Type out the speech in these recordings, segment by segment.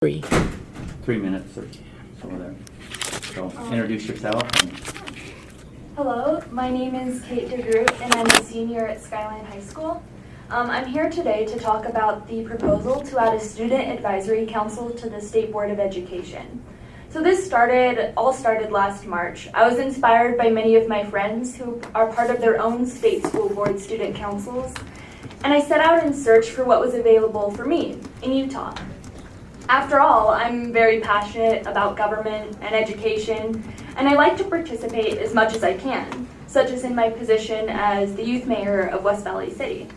3. 3 minutes or so there. So introduce yourself. Hello, my name is Kate DeGroot and I'm a senior at Skyline High School. I'm here today to talk about the proposal to add a student advisory council to the State Board of Education. So this all started last March. I was inspired by many of my friends who are part of their own state school board student councils, and I set out in search for what was available for me in Utah. After all, I'm very passionate about government and education, and I like to participate as much as I can, such as in my position as the youth mayor of West Valley City.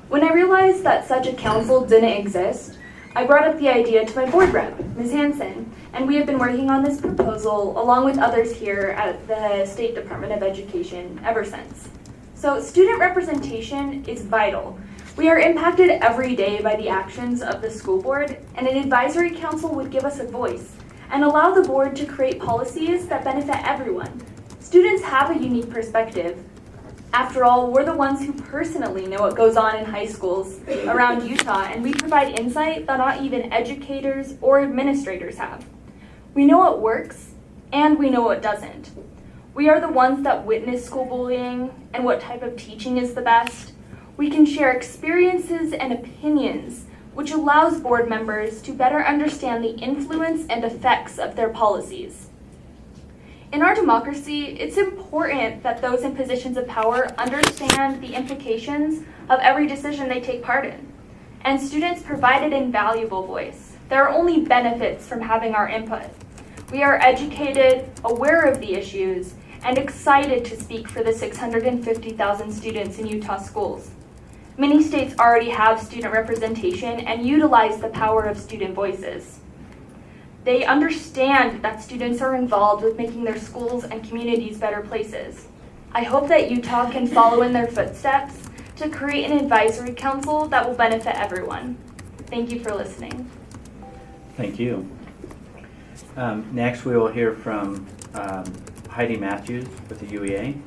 When I realized that such a council didn't exist, I brought up the idea to my board rep, Ms. Hansen, and we have been working on this proposal along with others here at the State Department of Education ever since. So student representation is vital. We are impacted every day by the actions of the school board, and an advisory council would give us a voice and allow the board to create policies that benefit everyone. Students have a unique perspective. After all, we're the ones who personally know what goes on in high schools around Utah, and we provide insight that not even educators or administrators have. We know what works, and we know what doesn't. We are the ones that witness school bullying and what type of teaching is the best. We can share experiences and opinions, which allows board members to better understand the influence and effects of their policies. In our democracy, it's important that those in positions of power understand the implications of every decision they take part in. And students provide an invaluable voice. There are only benefits from having our input. We are educated, aware of the issues, and excited to speak for the 650,000 students in Utah schools. Many states already have student representation and utilize the power of student voices. They understand that students are involved with making their schools and communities better places. I hope that Utah can follow in their footsteps to create an advisory council that will benefit everyone. Thank you for listening. Thank you. Next, we will hear from Heidi Matthews with the UEA.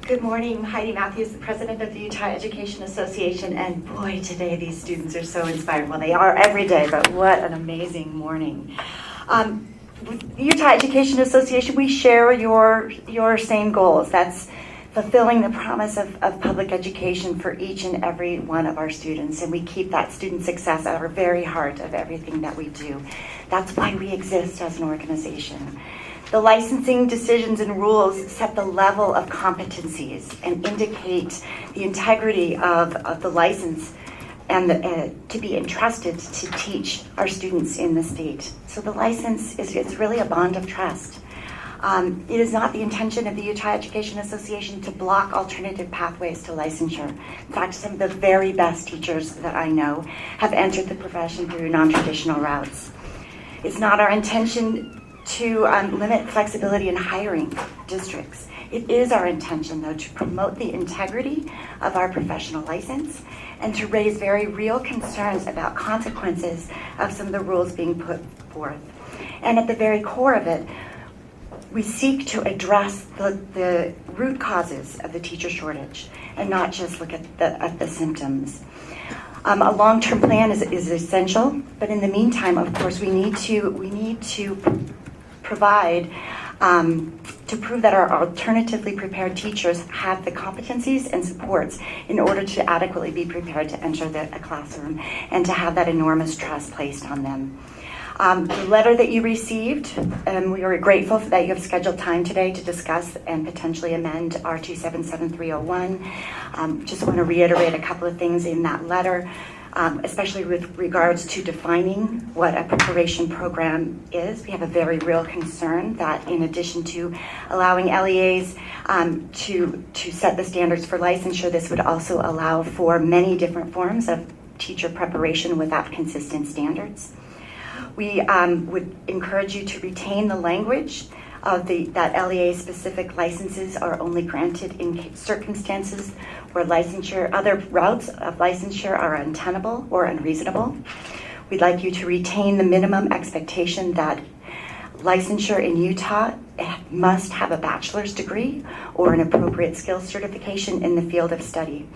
Good morning, I'm Heidi Matthews, the president of the Utah Education Association, and boy, today these students are so inspired. Well, they are every day, but what an amazing morning. With the Utah Education Association, we share your same goals. That's fulfilling the promise of public education for each and every one of our students, and we keep that student success at our very heart of everything that we do. That's why we exist as an organization. The licensing decisions and rules set the level of competencies and indicate the integrity of the license and to be entrusted to teach our students in the state. So the license is really a bond of trust. It is not the intention of the Utah Education Association to block alternative pathways to licensure. In fact, some of the very best teachers that I know have entered the profession through non-traditional routes. It's not our intention to limit flexibility in hiring districts. It is our intention, though, to promote the integrity of our professional license and to raise very real concerns about consequences of some of the rules being put forth. And at the very core of it, we seek to address the root causes of the teacher shortage and not just look at the symptoms. A long-term plan is essential, but in the meantime, of course, we need to provide to prove that our alternatively prepared teachers have the competencies and supports in order to adequately be prepared to enter a classroom and to have that enormous trust placed on them. The letter that you received, we are grateful that you have scheduled time today to discuss and potentially amend R277301. Just want to reiterate a couple of things in that letter, especially with regards to defining what a preparation program is. We have a very real concern that in addition to allowing LEAs to set the standards for licensure, this would also allow for many different forms of teacher preparation without consistent standards. We would encourage you to retain the language of that LEA-specific licenses are only granted in circumstances where other routes of licensure are untenable or unreasonable. We'd like you to retain the minimum expectation that licensure in Utah must have a bachelor's degree or an appropriate skills certification in the field of study.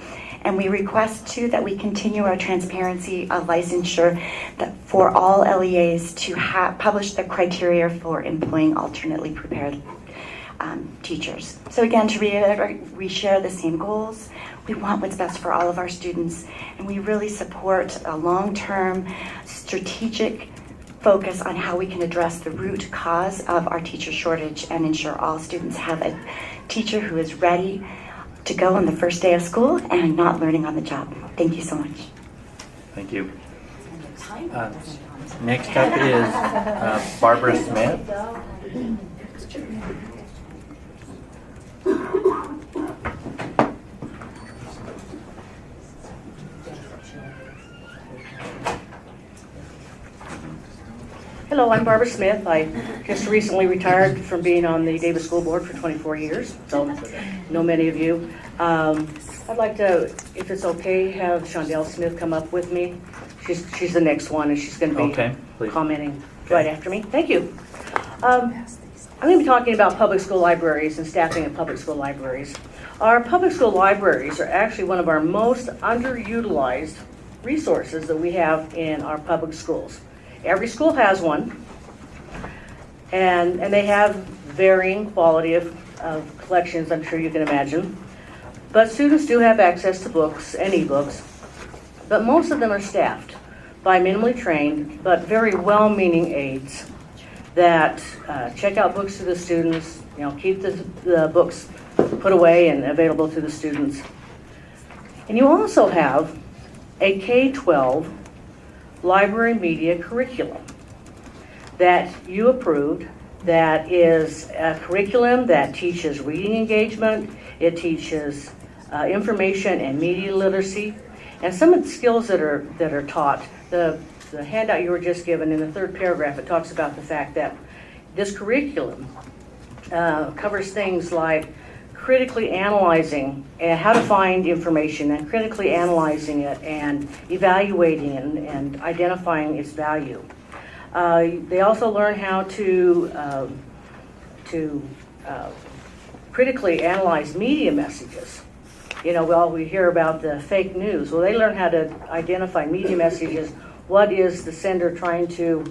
And we request too that we continue our transparency of licensure that for all LEAs to publish the criteria for employing alternately prepared teachers. So again, to reiterate, we share the same goals. We want what's best for all of our students, and we really support a long-term strategic focus on how we can address the root cause of our teacher shortage and ensure all students have a teacher who is ready to go on the first day of school and not learning on the job. Thank you so much. Thank you. Next up is Barbara Smith. Hello, I'm Barbara Smith. I just recently retired from being on the Davis School Board for 24 years, so know many of you. I'd like to, if it's okay, have Shondell Smith come up with me. She's the next one, and she's going to be Please. commenting right after me. Thank you. I'm going to be talking about public school libraries and staffing in public school libraries. Our public school libraries are actually one of our most underutilized resources that we have in our public schools. Every school has one, and they have varying quality of collections, I'm sure you can imagine. But students do have access to books and ebooks, but most of them are staffed by minimally trained but very well-meaning aides that check out books to the students, keep the books put away and available to the students. And you also have a K-12 library media curriculum that you approved, that is a curriculum that teaches reading engagement, it teaches information and media literacy, and some of the skills that are taught. The handout you were just given in the third paragraph, it talks about the fact that this curriculum covers things like critically analyzing how to find information and critically analyzing it and evaluating it and identifying its value. They also learn how to critically analyze media messages. We hear about the fake news. Well, they learn how to identify media messages. What is the sender trying to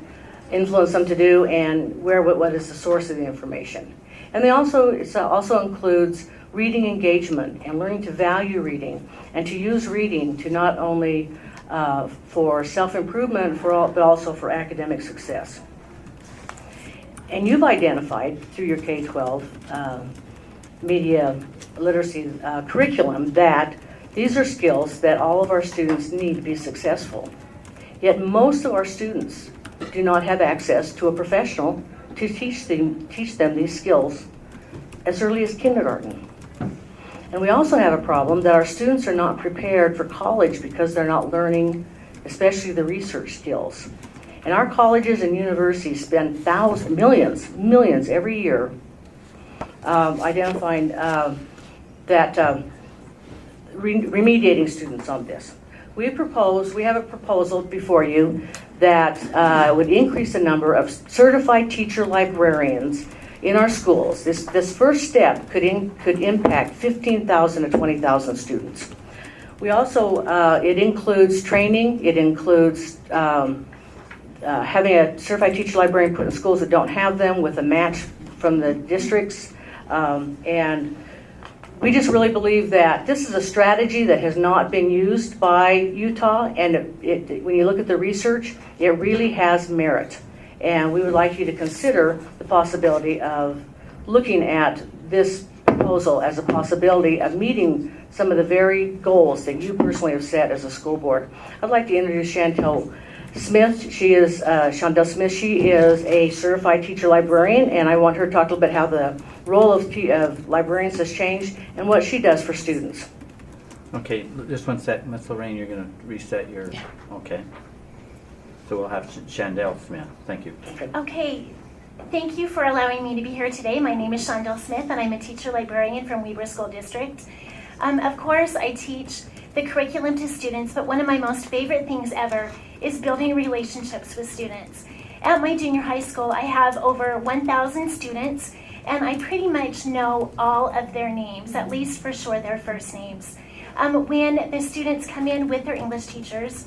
influence them to do, and what is the source of the information? And it also includes reading engagement and learning to value reading and to use reading to not only for self-improvement but also for academic success. And you've identified through your K-12 media literacy curriculum that these are skills that all of our students need to be successful. Yet most of our students do not have access to a professional to teach them these skills as early as kindergarten. And we also have a problem that our students are not prepared for college because they're not learning, especially the research skills. And our colleges and universities spend millions every year identifying remediating students on this. We have a proposal before you that would increase the number of certified teacher librarians in our schools. This first step could impact 15,000 to 20,000 students. We also, it includes training, it includes having a certified teacher librarian put in schools that don't have them with a match from the districts. And we just really believe that this is a strategy that has not been used by Utah, and when you look at the research, it really has merit. And we would like you to consider the possibility of looking at this proposal as a possibility of meeting some of the very goals that you personally have set as a school board. I'd like to introduce Shondell Smith. Shondell Smith. She is a certified teacher librarian, and I want her to talk a little bit how the role of librarians has changed and what she does for students. Okay, just one sec. Ms. Lorraine, you're going to reset your... Yeah. Okay. So we'll have Shondell Smith. Thank you. Okay, thank you for allowing me to be here today. My name is Shondell Smith, and I'm a teacher librarian from Weber School District. Of course, I teach the curriculum to students, but one of my most favorite things ever is building relationships with students. At my junior high school, I have over 1,000 students, and I pretty much know all of their names, at least for sure their first names. When the students come in with their English teachers,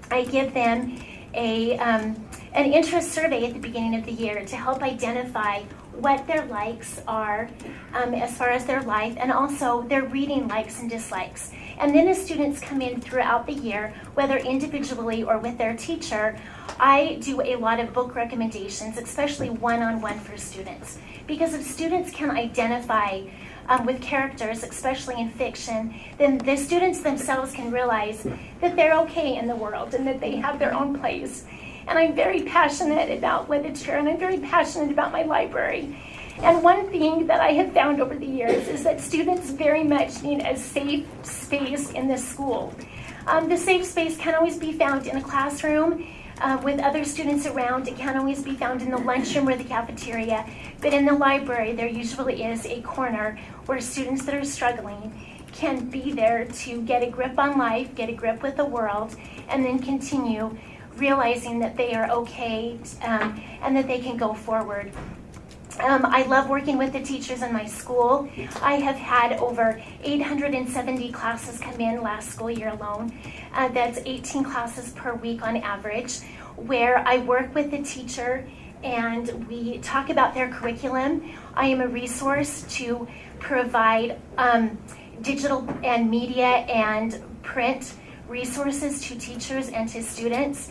I give them an interest survey at the beginning of the year to help identify what their likes are as far as their life, and also their reading likes and dislikes. And then as students come in throughout the year, whether individually or with their teacher, I do a lot of book recommendations, especially one-on-one for students. Because if students can identify with characters, especially in fiction, then the students themselves can realize that they're okay in the world and that they have their own place. And I'm very passionate about literature, and I'm very passionate about my library. And one thing that I have found over the years is that students very much need a safe space in the school. The safe space can't always be found in a classroom with other students around. It can't always be found in the lunchroom or the cafeteria. But in the library, there usually is a corner where students that are struggling can be there to get a grip on life, get a grip with the world, and then continue realizing that they are okay and that they can go forward. I love working with the teachers in my school. I have had over 870 classes come in last school year alone. That's 18 classes per week on average, where I work with the teacher and we talk about their curriculum. I am a resource to provide digital and media and print resources to teachers and to students.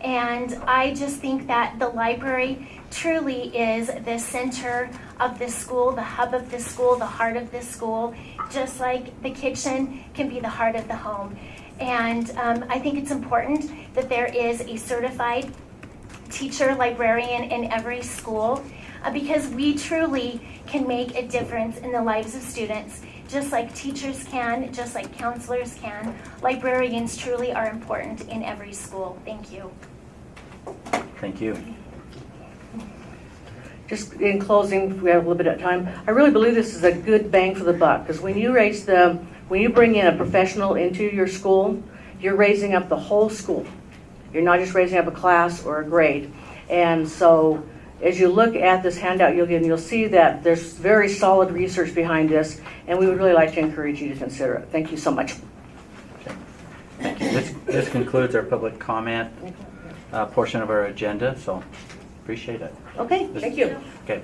And I just think that the library truly is the center of the school, the hub of the school, the heart of the school, just like the kitchen can be the heart of the home. And I think it's important that there is a certified teacher librarian in every school because we truly can make a difference in the lives of students, just like teachers can, just like counselors can. Librarians truly are important in every school. Thank you. Thank you. Just in closing, we have a little bit of time. I really believe this is a good bang for the buck because when you bring in a professional into your school, you're raising up the whole school. You're not just raising up a class or a grade. And so as you look at this handout you'll see that there's very solid research behind this, and we would really like to encourage you to consider it. Thank you so much. Thank you. This concludes our public comment portion of our agenda, so appreciate it. Okay, thank you. Okay.